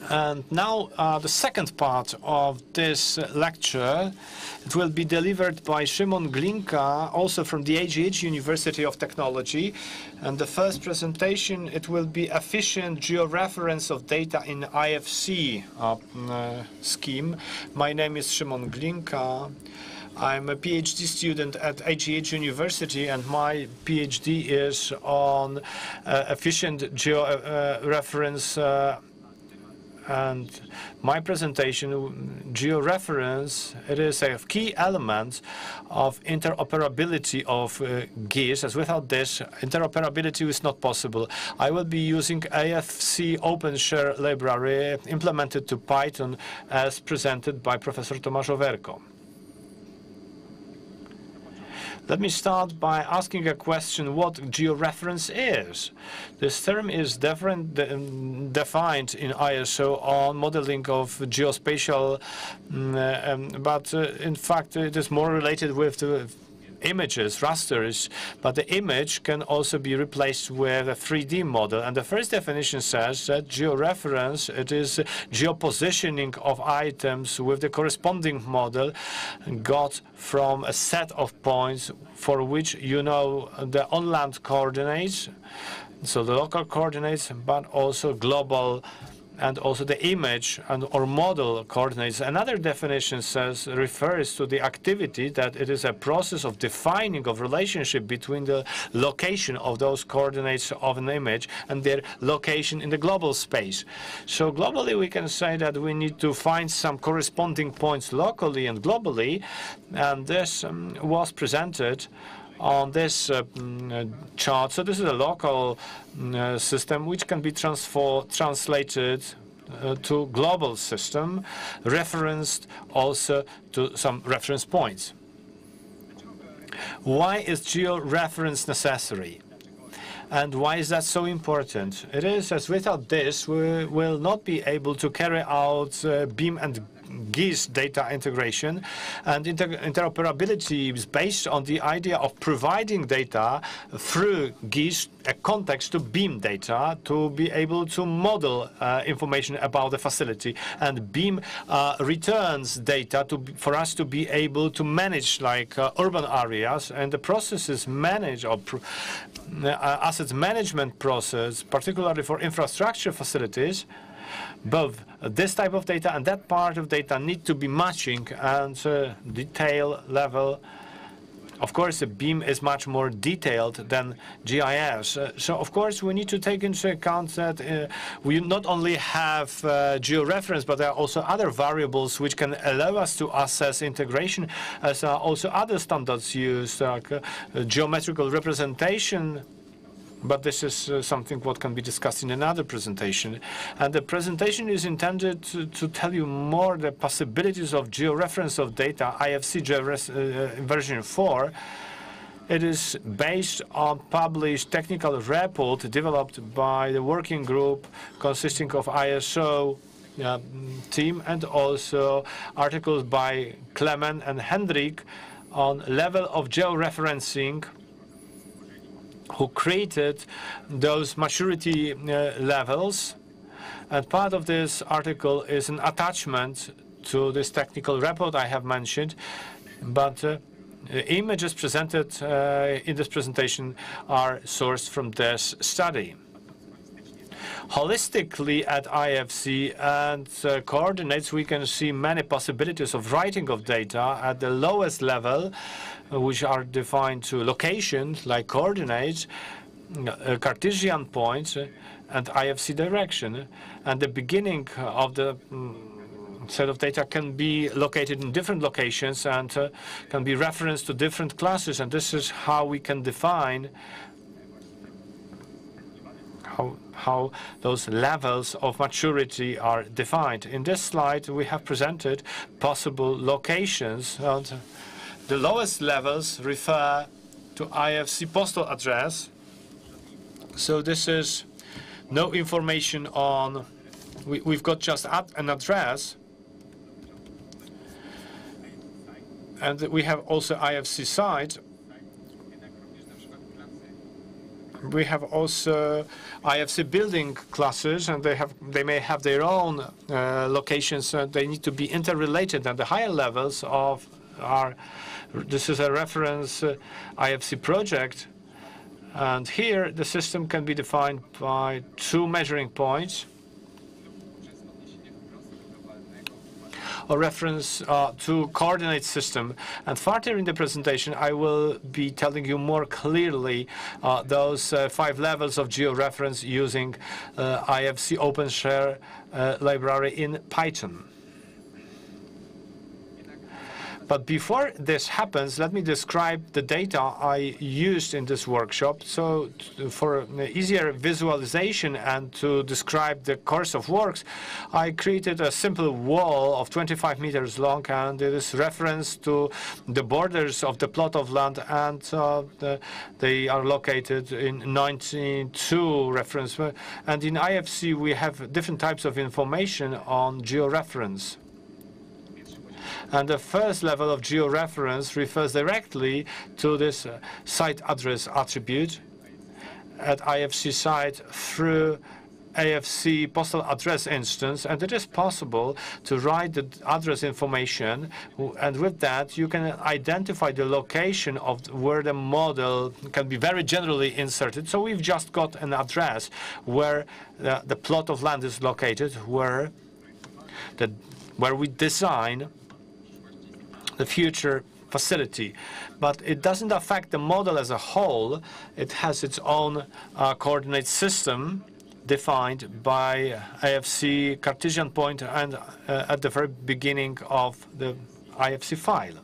And now the second part of this lecture, it will be delivered by Szymon Glinka, also from the AGH University of Technology. And the first presentation, it will be efficient georeference of data in IFC scheme. My name is Szymon Glinka. I'm a PhD student at AGH University, and my PhD is on efficient georeference. And my presentation, georeference, it is a key element of interoperability of GIS, as without this, interoperability is not possible. I will be using AFC OpenShare library implemented to Python as presented by Professor Tomasz Owerko. Let me start by asking a question, what georeference is. This term is defined in ISO on modeling of geospatial, but in fact it is more related with the images, rasters, but the image can also be replaced with a 3D model. And the first definition says that georeference, it is geopositioning of items with the corresponding model got from a set of points for which you know the on-land coordinates, so the local coordinates, but also global and also the image or model coordinates. Another definition refers to the activity that it is a process of defining of relationship between the location of those coordinates of an image and their location in the global space. So globally, we can say that we need to find some corresponding points locally and globally, and this was presented on this chart. So this is a local system which can be translated to global system, referenced also to some reference points. Why is georeference necessary? And why is that so important? It is as without this, we will not be able to carry out BIM and GIS data integration, and interoperability is based on the idea of providing data through GIS, a context to BIM data, to be able to model information about the facility. And BIM returns data for us to be able to manage like urban areas, and the process is managed, or assets management process, particularly for infrastructure facilities. Both this type of data and that part of data need to be matching, and detail level. Of course, the BIM is much more detailed than GIS. So, of course, we need to take into account that we not only have georeference, but there are also other variables which can allow us to assess integration, as are also other standards used, like geometrical representation. But this is something what can be discussed in another presentation. And the presentation is intended to tell you more the possibilities of georeference of data, IFC version 4. It is based on published technical report developed by the working group consisting of ISO team, and also articles by Clement and Hendrik on level of georeferencing, who created those maturity levels. And part of this article is an attachment to this technical report I have mentioned, but images presented in this presentation are sourced from this study. Holistically at IFC and coordinates, we can see many possibilities of writing of data at the lowest level, which are defined to locations like coordinates, Cartesian points, and IFC direction. And the beginning of the set of data can be located in different locations and can be referenced to different classes. And this is how we can define how those levels of maturity are defined. In this slide, we have presented possible locations. And the lowest levels refer to IFC postal address. So this is no information on, we've got just an address. And we have also IFC site. we have also IFC building classes, and they may have their own locations. They need to be interrelated, and the higher levels of this is a reference IFC project, and here the system can be defined by 2 measuring points, or reference to coordinate system. And further in the presentation, I will be telling you more clearly those 5 levels of georeference using IFC OpenShare library in Python. But before this happens, let me describe the data I used in this workshop. So for easier visualization and to describe the course of works, I created a simple wall of 25 meters long, and it is reference to the borders of the plot of land, and they are located in 92 reference. And in IFC, we have different types of information on georeference. And the first level of georeference refers directly to this site address attribute at IFC site through AFC postal address instance, and it is possible to write the address information, and with that you can identify the location of where the model can be very generally inserted. So we've just got an address where the plot of land is located, where we design the future facility. But it doesn't affect the model as a whole. It has its own coordinate system defined by IFC Cartesian point and at the very beginning of the IFC file.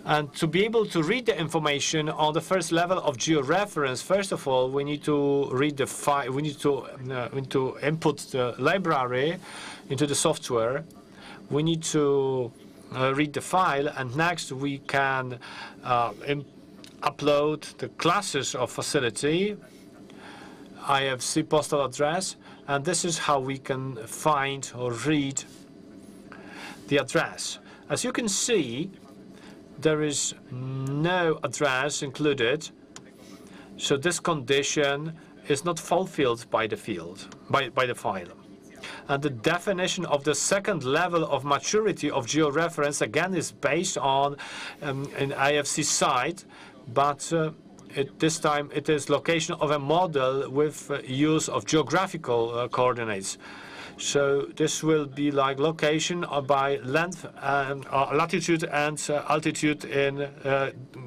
And to be able to read the information on the first level of georeference, first of all, we need to read the file. We need to input the library into the software. We need to read the file, and next we can upload the classes of facility, IFC postal address, and this is how we can find or read the address. As you can see, there is no address included, so this condition is not fulfilled by the file. And the definition of the second level of maturity of georeference again is based on an IFC site, but this time it is location of a model with use of geographical coordinates. So this will be like location by length, latitude and altitude in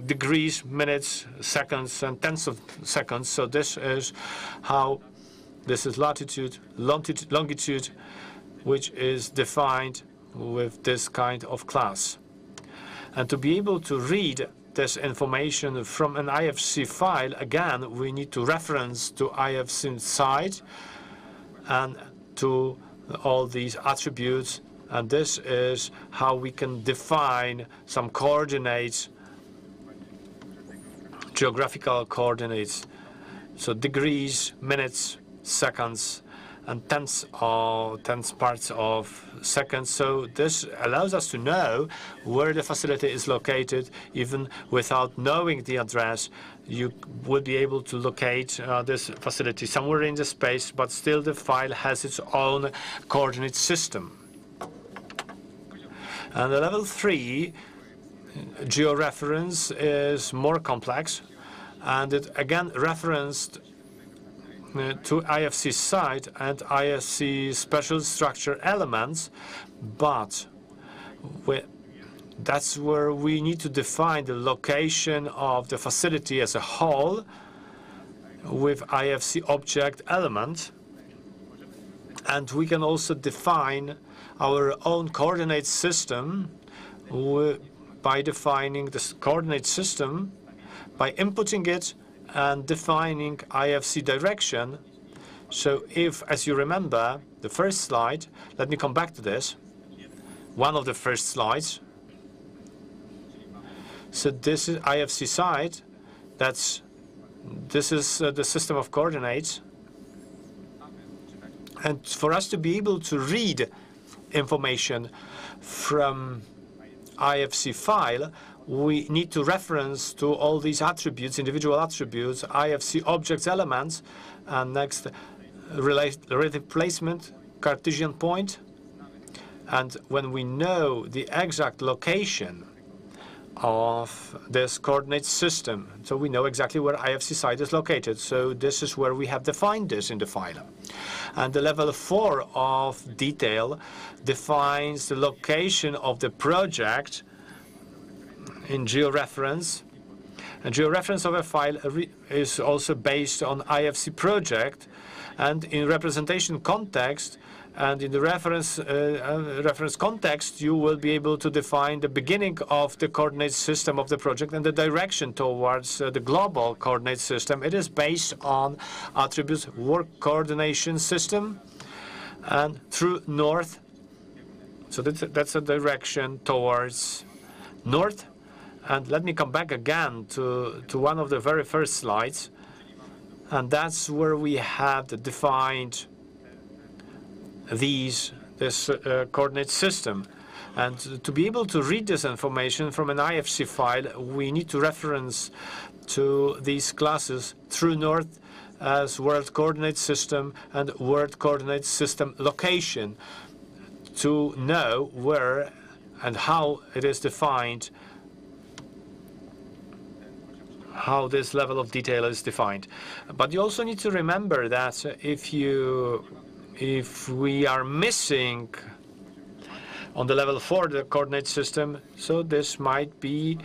degrees, minutes, seconds, and tenths of seconds. So this is how. This is latitude, longitude, which is defined with this kind of class. And to be able to read this information from an IFC file, again, we need to reference to IFC site and to all these attributes. And this is how we can define some coordinates, geographical coordinates. So degrees, minutes, seconds, and tenths parts of seconds. So this allows us to know where the facility is located. Even without knowing the address, you will be able to locate this facility somewhere in the space, but still the file has its own coordinate system. And the level 3 georeference is more complex, and it again referenced to IFC site and IFC special structure elements, but that's where we need to define the location of the facility as a whole with IFC object element. And we can also define our own coordinate system by defining this coordinate system by inputting it and defining IFC direction. So if, as you remember, the first slide, let me come back to this, one of the first slides. So this is IFC site, this is the system of coordinates. And for us to be able to read information from IFC file, we need to reference to all these attributes, individual attributes, IFC objects, elements, and next, relative placement, Cartesian point. And when we know the exact location of this coordinate system, so we know exactly where IFC site is located. So this is where we have defined this in the file. And the level 4 of detail defines the location of the project in georeference. And georeference of a file is also based on IFC project, and in representation context and in the reference context, you will be able to define the beginning of the coordinate system of the project and the direction towards the global coordinate system. It is based on attributes work coordination system and true north. So that's a direction towards north. And let me come back again to one of the very first slides. And that's where we have defined this coordinate system. And to be able to read this information from an IFC file, we need to reference to these classes true north as world coordinate system and world coordinate system location to know where and how it is defined, how this level of detail is defined. But you also need to remember that if we are missing on the level 4 the coordinate system, so this might be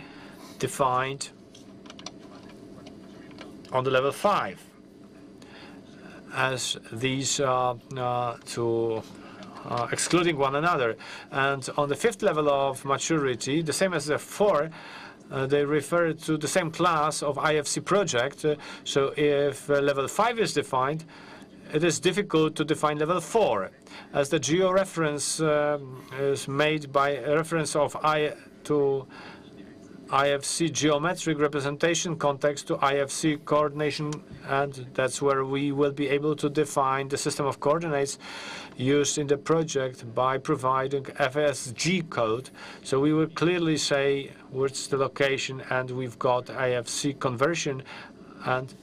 defined on the level 5 as these two excluding one another. And on the 5th level of maturity, the same as the 4, they refer to the same class of IFC project. So if level 5 is defined, it is difficult to define level 4, as the georeference is made by a reference to IFC geometric representation context to IFC coordination, and that's where we will be able to define the system of coordinates used in the project by providing FSG code. So we will clearly say where's the location, and we've got IFC conversion, and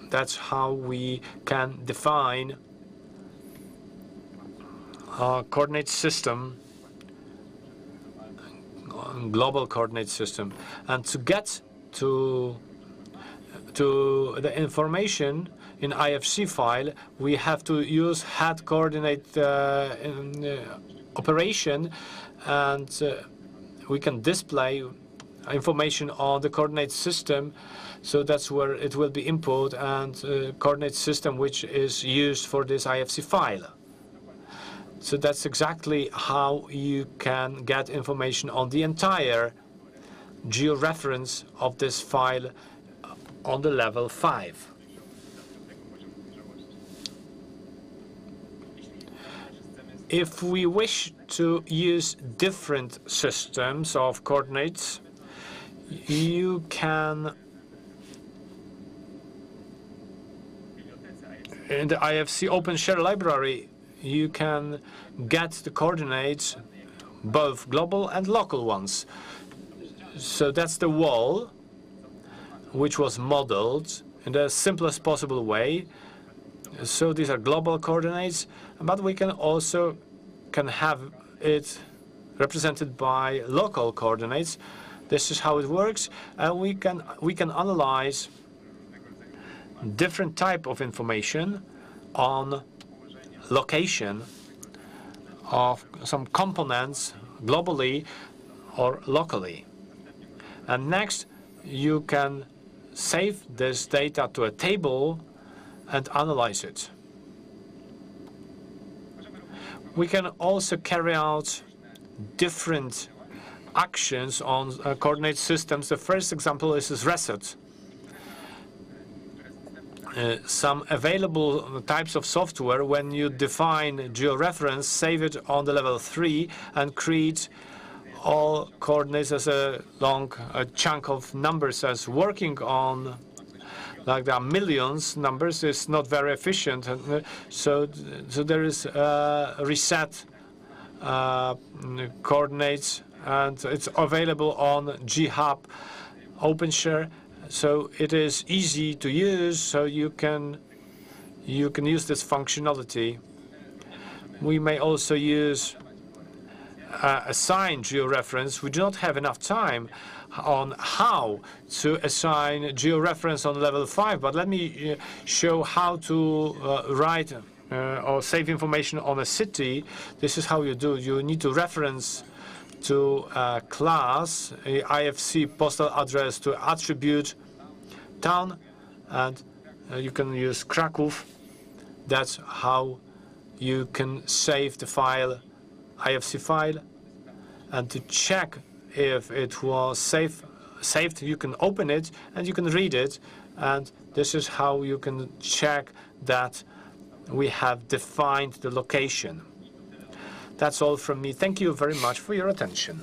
that's how we can define a coordinate system, global coordinate system. And to get to the information in IFC file, we have to use head coordinate operation, and we can display information on the coordinate system. So that's where it will be input and coordinate system which is used for this IFC file. So that's exactly how you can get information on the entire georeference of this file on the level 5. If we wish to use different systems of coordinates, you can, in the IFC OpenShare library, you can get the coordinates, both global and local ones. So that's the wall, which was modeled in the simplest possible way. So these are global coordinates, but we can also have it represented by local coordinates. This is how it works, and we can analyze different type of information on location of some components globally or locally. And next, you can save this data to a table and analyze it. We can also carry out different actions on coordinate systems. The first example is reset. Some available types of software, when you define georeference, save it on the level 3 and create all coordinates as a long chunk of numbers. As working on, like there are millions numbers, is not very efficient. So there is reset coordinates and it's available on GitHub OpenShare, so it is easy to use, so you can use this functionality. We may also use assign georeference. We do not have enough time on how to assign georeference on level 5, but let me show how to write or save information on a city. This is how you do. You need to reference to a class, a IFC postal address, to attribute town, and you can use Kraków. That's how you can save the file, IFC file, and to check if it was saved, you can open it and you can read it, and this is how you can check that we have defined the location. That's all from me. Thank you very much for your attention.